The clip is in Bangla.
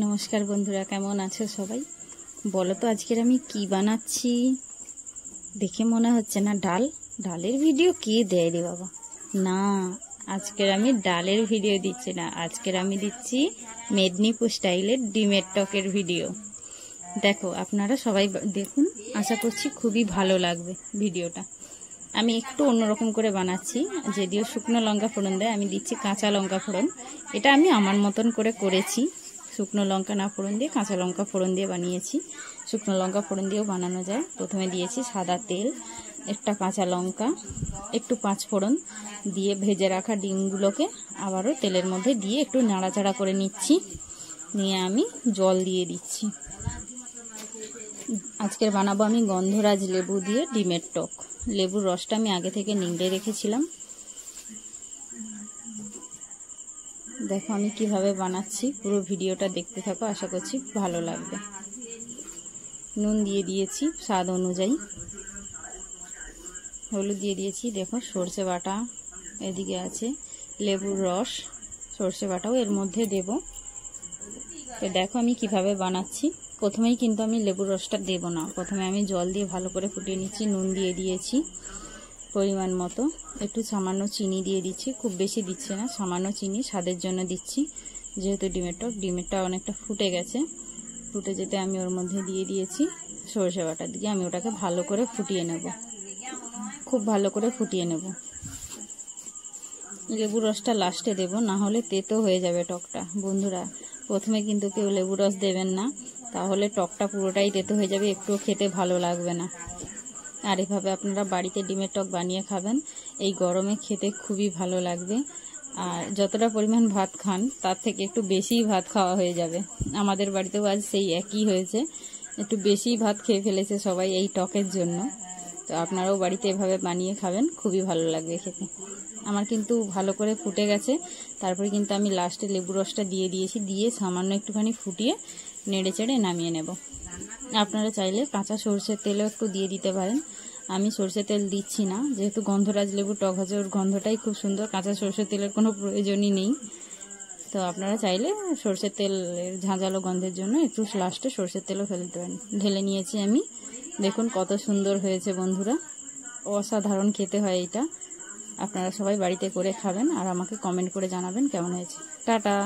নমস্কার বন্ধুরা, কেমন আছো সবাই? বলো তো আজকের আমি কি বানাচ্ছি? দেখে মনে হচ্ছে না ডালের ভিডিও কে দেয় রে বাবা। না, আজকের আমি ডালের ভিডিও দিচ্ছি না, আজকের আমি দিচ্ছি মেদিনীপুর স্টাইলের ডিমের টকের ভিডিও। দেখো, আপনারা সবাই দেখুন, আশা করছি খুবই ভালো লাগবে ভিডিওটা। আমি একটু অন্যরকম করে বানাচ্ছি, যদিও শুকনো লঙ্কা ফোড়ন দেয়, আমি দিচ্ছি কাঁচা লঙ্কা ফোড়ন। এটা আমি আমার মতন করে করেছি, শুকনো লঙ্কা না ফোড়ন দিয়ে কাঁচা লঙ্কা ফোড়ন দিয়ে বানিয়েছি। শুকনো লঙ্কা ফোড়ন দিয়েও বানানো যায়। প্রথমে দিয়েছি সাদা তেল, একটা কাঁচা লঙ্কা, একটু পাঁচ ফোড়ন দিয়ে ভেজে রাখা ডিমগুলোকে আবারও তেলের মধ্যে দিয়ে একটু নাড়াচাড়া করে নিচ্ছি। নিয়ে আমি জল দিয়ে দিচ্ছি। আজকের বানাবো আমি গন্ধরাজ লেবু দিয়ে ডিমের টক। লেবুর রসটা আমি আগে থেকে নিংড়ে রেখেছিলাম। দেখো আমি কিভাবে বানাচ্ছি, পুরো ভিডিওটা দেখতে থাকো, আশা করছি ভালো লাগবে। নুন দিয়ে দিয়েছি স্বাদ অনুযায়ী, হলুদ দিয়ে দিয়েছি। দেখো সর্ষে বাটা এদিকে আছে, লেবুর রস, সর্ষে বাটাও এর মধ্যে দেব। তো দেখো আমি কিভাবে বানাচ্ছি। প্রথমেই কিন্তু আমি লেবুর রসটা দেব না, প্রথমে আমি জল দিয়ে ভালো করে ফুটিয়ে নিচ্ছি। নুন দিয়ে দিয়েছি পরিমাণ মতো, একটু সামান্য চিনি দিয়ে দিচ্ছি, খুব বেশি দিচ্ছে না, সামান্য চিনি স্বাদের জন্য দিচ্ছি। যেহেতু ডিমেরটা অনেকটা ফুটে গেছে, ফুটে যেতে আমি ওর মধ্যে দিয়ে দিয়েছি সরষে বাটা দিয়ে আমি ওটাকে ভালো করে ফুটিয়ে নেব, খুব ভালো করে ফুটিয়ে নেব। লেবুর রসটা লাস্টে দেব, না হলে তেতো হয়ে যাবে টকটা। বন্ধুরা, প্রথমে কিন্তু কেউ লেবু রস দেবেন না, তাহলে টকটা পুরোটাই তেতো হয়ে যাবে, একটুও খেতে ভালো লাগবে না। আর এভাবে আপনারা বাড়িতে ডিমের টক বানিয়ে খাবেন, এই গরমে খেতে খুবই ভালো লাগবে। আর যতটা পরিমাণ ভাত খান তার থেকে একটু বেশিই ভাত খাওয়া হয়ে যাবে। আমাদের বাড়িতেও আজ সেই একই হয়েছে, একটু বেশিই ভাত খেয়ে ফেলেছে সবাই এই টকের জন্য। তো আপনারাও বাড়িতে এভাবে বানিয়ে খাবেন, খুবই ভালো লাগবে খেতে। আমার কিন্তু ভালো করে ফুটে গেছে, তারপরে কিন্তু আমি লাস্টে লেবু রসটা দিয়ে দিয়েছি, দিয়ে সামান্য একটুখানি ফুটিয়ে নেড়ে চেড়ে নামিয়ে নেব। আপনারা চাইলে কাঁচা সরষের তেলও একটু দিয়ে দিতে পারেন, আমি সরষের তেল দিচ্ছি না, যেহেতু গন্ধরাজ লেবু টক আছে, ওর গন্ধটাই খুব সুন্দর, কাঁচা সরষের তেলের কোনো প্রয়োজনই নেই। তো আপনারা চাইলে সরষের তেল ঝাঁঝালো গন্ধের জন্য একটু লাস্টে সরষের তেলও ফেলে দিতে পারেন। ঢেলে নিয়েছি আমি, দেখুন কত সুন্দর হয়েছে বন্ধুরা, অসাধারণ খেতে হয় এটা। আপনারা সবাই বাড়িতে করে খাবেন আর আমাকে কমেন্ট করে জানাবেন কেমন হয়েছে। টাটা।